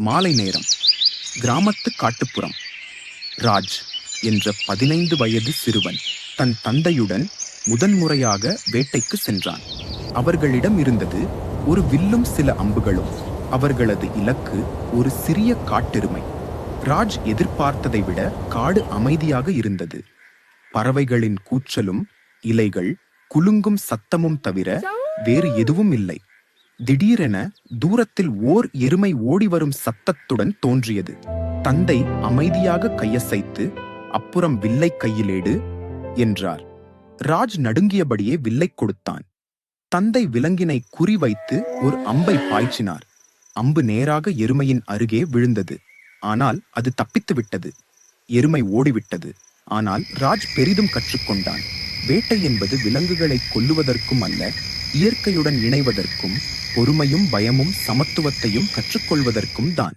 மாலை நேரம். கிராமத்து காட்டுப்புறம். ராஜ் என்ற 15 வயது சிறுவன் தன் தந்தையுடன் முதன்முறையாக வேட்டைக்கு சென்றான். அவர்களிடம் இருந்தது ஒரு வில்லும் சில அம்புகளும். அவர்களது இலக்கு ஒரு சிறிய காட்டெருமை. ராஜ் எதிர்பார்த்ததை விட காடு அமைதியாக இருந்தது. பறவைகளின் கூச்சலும் இலைகள் குலுங்கும் சத்தமும் தவிர வேறு எதுவும் இல்லை. திடீரென தூரத்தில் ஓர் எருமை ஓடிவரும் சத்தத்துடன் தோன்றியது. தந்தை அமைதியாக கையசைத்து, அப்புறம் வில்லை கையிலேடு என்றார். ராஜ் நடுங்கியபடியே வில்லை கொடுத்தான். தந்தை விலங்கினை குறிவைத்து ஒரு அம்பை பாய்ச்சினார். அம்பு நேராக எருமையின் அருகே விழுந்தது. ஆனால் அது தப்பித்து விட்டது. எருமை ஓடிவிட்டது. ஆனால் ராஜ் பெரிதும் கற்றுக்கொண்டான். வேட்டை என்பது விலங்குகளை கொல்லுவதற்கும் அல்ல, இயற்கையுடன் இணைவதற்கும், பொறுமையும் பயமும் சமத்துவத்தையும் கற்றுக்கொள்வதற்கும் தான்.